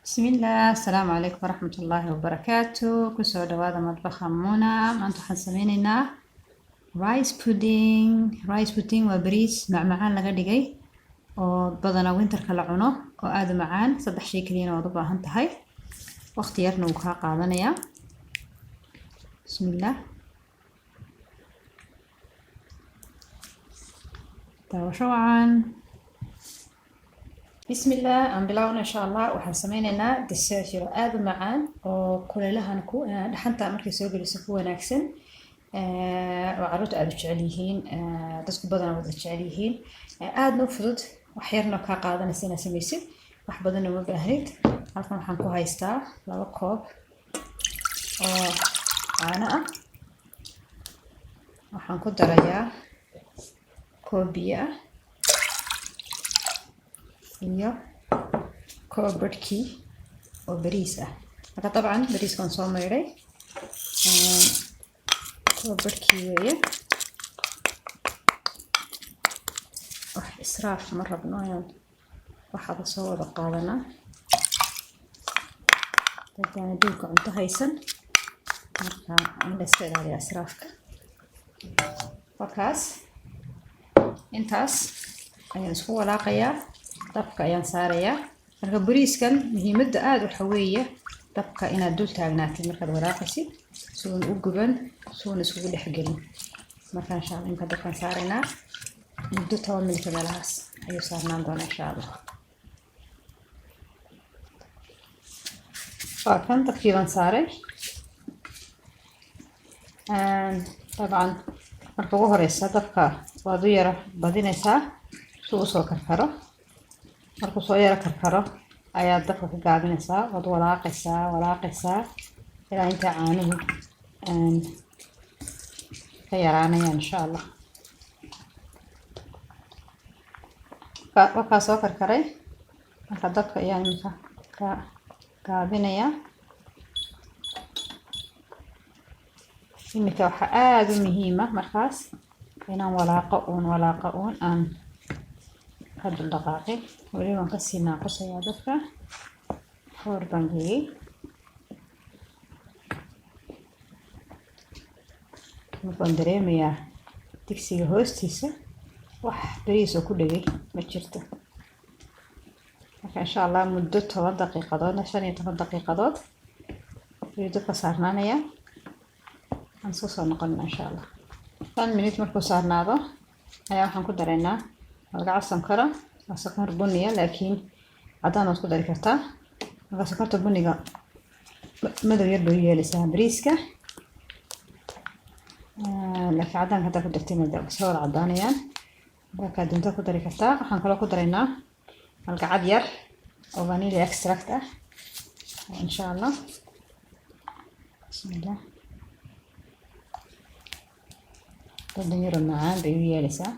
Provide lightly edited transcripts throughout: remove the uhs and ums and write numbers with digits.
بسم الله. السلام عليكم ورحمة الله وبركاته. كسو دوادا مطبخ منى. ما انتو حنسمينينا رايس بودينج وبريس معمعان لغا دغاي oo badana winterka la cuno oo aad u macaan. saddex shay kaliya oo u baahan tahay waqti yarna uu ka qaadanaya. bismillah. tawashawan bismillah aan bilowna insha Allah. waxaan sameynaynaa dessert yar aad u macaan oo kuleelahan ku dhaxanta markay soo geliso ku wanaagsan. وعروت aad u jecel yihiin dadku badan wada jecel yihiin aadna u fudud wax yarna ka qaadanaysa samaysid wax badan ma baahnid. halkan waxaan ku haystaa 2 koob oo caano ah. waxaan ku darayaa koob biyo ah iyo koob barkii oo bariis ah. marka طبعا bariiskan soo meeray وبركي وياه إسراف مرة بنويا واحد صور قالنا تبدأ ندوك عند هيسن مرة عند استعداد على إسرافك وكاس انتاس أيان سوى لاقيا طبقة أيان ساريا مرة بريس كان هي مدة آد حوية طبقة إنا دول تاغناتي مرة وراقسي سوون uguban suuna isugu dhex gelin. marka insha Allah inta dadkan saarayna muddo 10 minute meelahaas ayuu saarnaan doonaa insha Allah. فكان تقريبا saaray طبعا marka ugu horeysa dabka waad u yara badinaysaa soo soo karkaro. marka soo yara karkaro ayaa dabka ku gaabinaysaa waad walaaqaysaa ilaa inta caanuhu كيرانيا إن شاء الله. وكا سو كركري marka dadka ayaa imika ka gaabinaya. imika waxa aad u muhiim ah markaas inaan walaaqo aan ka dhaqaaqay wali waan ka sii naaqusaya dadka hor bangiyay. waxaan dareemayaa digsiga hoostiisa wax bariis oo ku dhagay ma jirto. marka insha Allah muddo 10 daqiiqadood 15 daqiiqadood ayuu dabka saarnaanaya. aan soo noqon insha Allah 10 minute markuu saarnaado ayaa waxaan ku dareynaa halka sonkora sonkor buniya laakiin cadaan oo ku dari kartaa. marka sonkorta buniga madow yar bay yeelaysaa bariiska. لكن عدان كده كنت اكتمل ده بس هو العدانيان بقى دنتا كنت ريكتا هنكلا كنت رينا القعد ير او فانيليا اكستراكت ان شاء الله. بسم الله. تدنير معاه بيويا لسا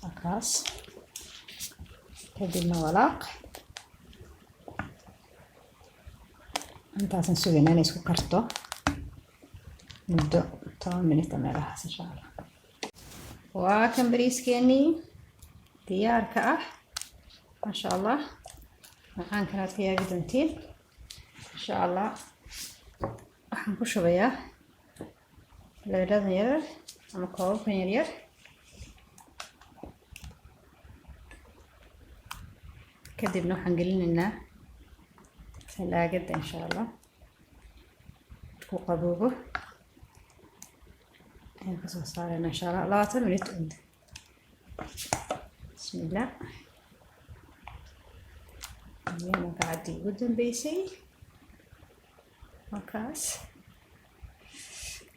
اكاس كدبنا ولاق intaasaan sugaynaa inay isku karto muddo 10 minute meelahaas insha Allah. waa kan bariiskeenii diyaarka ah ma sha Allah. waxaan kala tiyaabi doontiin insha Allah. waxaan ku shubayaa leedahan yar ama koobkan yar kadibna waxaan gelinaynaa ثلاجة إن شاء الله وقبوبه هنقص صار إن شاء الله 20 minute. بسم الله. اليوم قاعد يقدم بيسي وكاس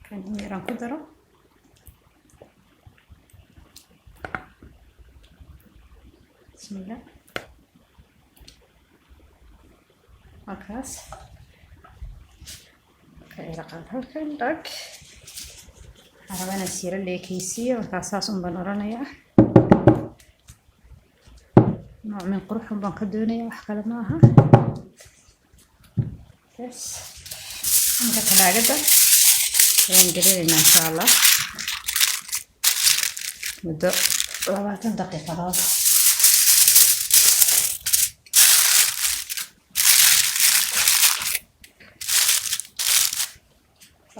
كان يران قدره بسم الله. markaas ka ilaqaad halkan dhag arabana siira leekaysiyo markaas saas baan oranayaa nooc min qurux baan ka doonayaa wax kale ma aha. bas inta talaagada ayaan gelinaynaa insha Allah muddo 20 daqiiqadood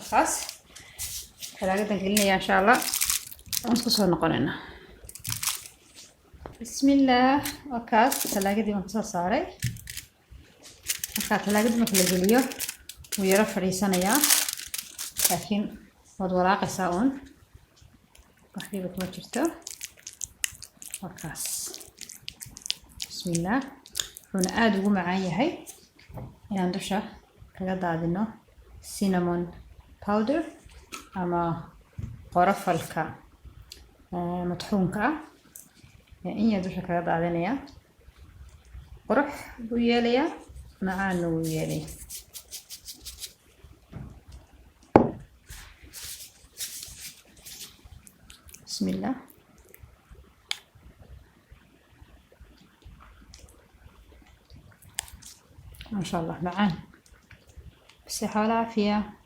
خلاص ثلاجة قلنا إن شاء الله ونقصه نقولنا بسم الله. وكاس ثلاجة دي مقصة صاري ثلاجة دي مثل الجليو ويرى فريسان يا لكن وضوراق ساون وحبيبك ما جرته. وكاس بسم الله. هنا آد ومعايا هاي إن دوشة كذا دادينو cinnamon powder أما قرف الكا مطحون كا إن دوشة كذا دادينيا قرح وياليا معانو ويالي. بسم الله. ما شاء الله معان بصحة والعافية.